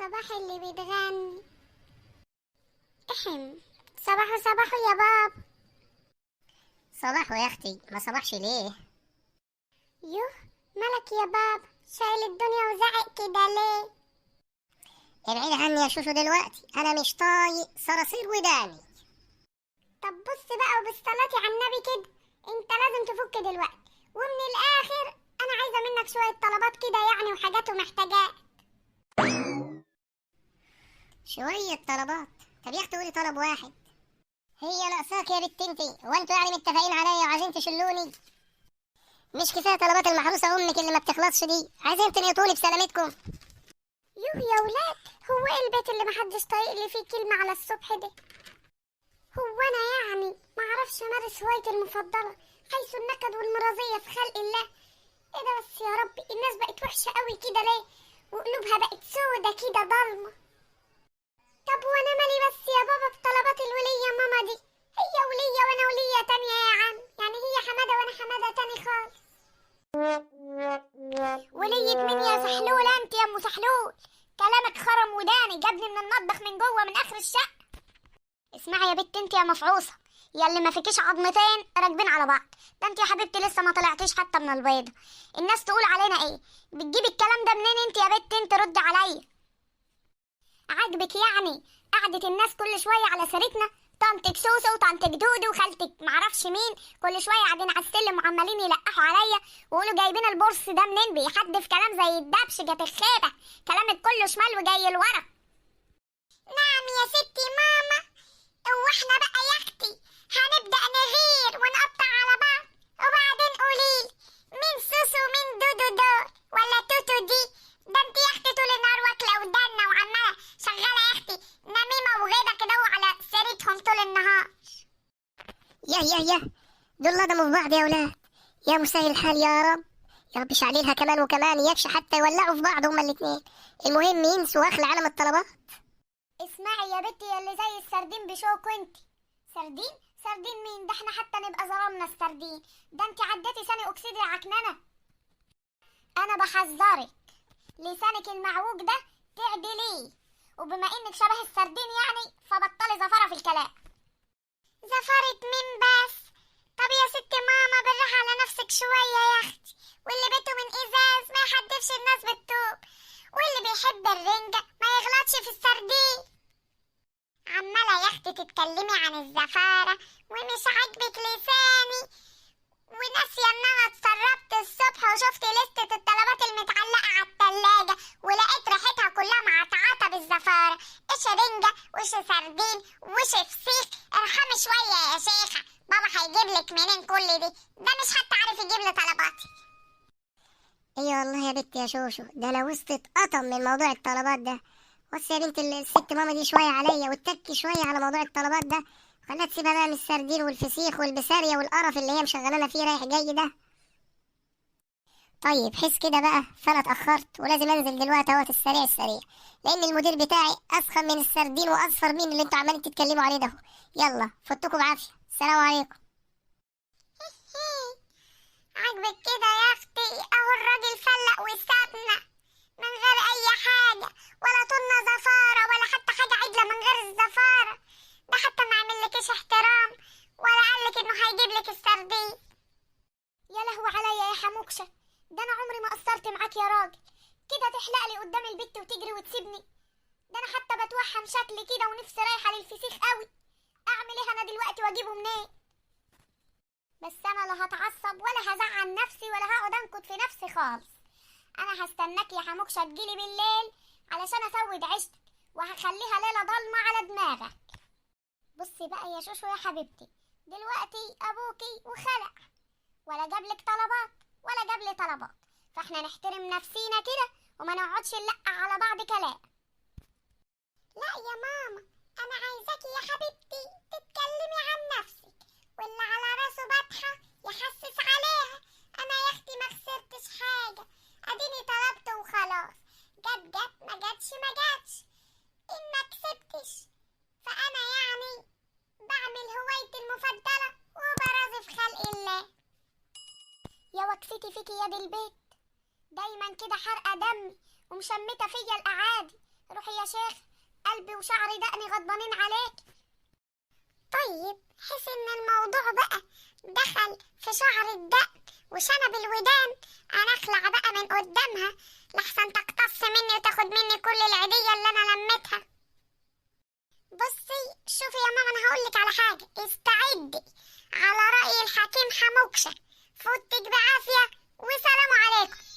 صباح اللي بتغني. صباحو صباحو يا باب. صباحو يا اختي، ما صباحش ليه؟ يوه، مالك يا باب؟ شايل الدنيا وزعق كده ليه؟ ابعدي عني يا شوشو دلوقتي، انا مش طايق صراصير وداني. طب بص بقى وبالصلاة على النبي كده، انت لازم تفك دلوقتي ومن الاخر. انا عايزة منك شوية طلبات كده يعني وحاجات ومحتاجات. شوية طلبات؟ طب يا اختي قولي طلب واحد. هي ناقصاك يا بت انتي؟ هو انتوا يعني متفقين عليا وعايزين تشلوني؟ مش كفاية طلبات المحروسة امك اللي ما بتخلصش دي، عايزين تنقطوني بسلامتكم؟ يوه يا ولاد، هو ايه البيت اللي محدش طايق لي فيه كلمة على الصبح ده؟ هو انا يعني معرفش امارس هوايتي المفضلة حيث النكد والمرضية في خلق الله؟ ايه ده بس يا ربي، الناس بقت وحشة قوي كده ليه؟ وقلوبها بقت سودة كده ضلمة. طب وانا مالي بس يا بابا بطلبات الولية ماما دي؟ هي ولية وانا ولية تانية يا عم، يعني هي حمادة وانا حمادة تاني خالص. ولية مين يا سحلول انت يا ام سحلول؟ كلامك خرم وداني، جابني من المطبخ من جوه من اخر الشقة. اسمعي يا بت انت يا مفعوصة، يا اللي ما فيكيش عظمتين راكبين على بعض. ده انت يا حبيبتي لسه ما طلعتيش حتى من البيضة. الناس تقول علينا ايه؟ بتجيبي الكلام ده منين انت يا بت؟ انت ردي عليا. عاجبك يعني قعدة الناس كل شوية على سيرتنا؟ طنطك سوسو وطنطك دودو وخالتك معرفش مين كل شوية قاعدين على السلم وعمالين يلقحوا عليا ويقولوا جايبين البورس ده منين، بيحدف كلام زي الدبش جت الخيبة، كلامك كله شمال وجاي لورا. نعم يا ستي ماما، واحنا بقى يا اختي هنبدأ نغير ونقطع على بعض؟ وبعدين قوليلي، مين سوسو ومين دودو دول ولا توتو دي؟ ده انت يا اختي طول النهار واكله ودنا وعماله شغاله يا اختي نميمه وغيبه كده على سيرتهم طول النهار. يا دول لضموا في بعض يا ولاد. يا مسهل الحال يا رب. يا رب شعليلها كمان وكمان، يكش حتى يولعوا في بعض هما الاتنين. المهم ينسوا واخلع علم الطلبات. اسمعي يا بنتي يا اللي زي السردين بشوك انت. سردين؟ سردين مين؟ ده احنا حتى نبقى ظلمنا السردين. ده انت عديتي ثاني اكسيد العكننه. انا بحذرك، لسانك المعوج ده تعدليه، وبما انك شبه السردين يعني فبطلي زفره في الكلام. زفرت مين بس؟ طب يا ست ماما بالراحه على نفسك شويه يا اختي، واللي بيته من ازاز ما يحدفش الناس بالطوب، واللي بيحب الرنجه ما يغلطش في السردين. عماله يا اختي تتكلمي عن الزفاره ومش عاجبك لساني، وناسيه ان انا اتسربت الصبح وشفت لستة الطلبات المتعلقة على التلاجة ولقيت ريحتها كلها معطعطة بالزفارة. ايش رنجة وش سردين وش فسيخ؟ ارحمي شوية يا شيخة، بابا هيجيبلك منين كل دي؟ ده مش حتى عارف يجيب لي طلباتي. ايوه والله يا بنت يا شوشو، ده انا وسط اتقطم من موضوع الطلبات ده. بص يا بنت الست ماما دي شويه عليا واتكي شويه على موضوع الطلبات ده، خليها تسيبها بقى من السردين والفسيخ والبسارية والقرف اللي هي مشغلانا فيه رايح جاي ده. طيب حس كده بقى، فانا اتاخرت ولازم انزل دلوقتي اهوت السريع السريع، لان المدير بتاعي اسخن من السردين واصفر من اللي انتوا عمالين تتكلموا عليه ده. يلا فوتكم بعافيه، السلام عليكم. عاجبك كده يا اختي؟ اهو الراجل فلق وسابنا من غير اي حاجة، ولا طولنا زفارة ولا حتى حاجة عدلة من غير الزفارة. ده حتى ما عملكيش احترام ولا قالك انه هيجيبلك السردين. يا لهوي عليا يا حموكشة، ده انا عمري ما قصرت معاك يا راجل، كده تحلق لي قدام البت وتجري وتسيبني؟ ده انا حتى بتوحم شكلي كده ونفسي رايحة للفسيخ قوي. اعمل ايه انا دلوقتي واجيبه منين؟ بس انا لا هتعصب ولا هزعل نفسي ولا هقعد انكد في نفسي خالص. انا هستناك يا حموكشة تجيلي بالليل علشان اسود عيشتك وهخليها ليلة ضلمة على دماغك. بصي بقى يا شوشو يا حبيبتي، دلوقتي ابوكي وخلع ولا جابلك طلبات ولا جابلي طلبات، فاحنا نحترم نفسينا كده وما نقعدش نلقع على بعض كلام. لا يا ماما، انا عايزاكي يا حبيبتي تتكلمي عن نفسك، واللي على راسه بطحة يحسس عليها. انا يا اختي ما خسرتش حاجة، اديني طلبت وخلاص، جت ما جاتش ما جاتش. ان ما كسبتش فانا يعني بعمل هوايتي المفضلة وبراضي في خلق الله. يا وكفتي فيكي يا دي البيت، دايما كده حرقة دمي ومشمتة فيا الأعادي. روحي يا وشعر دقني غضبانين عليك. طيب حس ان الموضوع بقى دخل في شعر الدقن وشنب الودان، انا اخلع بقى من قدامها لحسن تقتص مني وتاخد مني كل العيدية اللي انا لميتها. بصي شوفي يا ماما، انا هقولك على حاجة، استعدي على رأي الحكيم حموكشة، فوتك بعافية وسلام عليكم.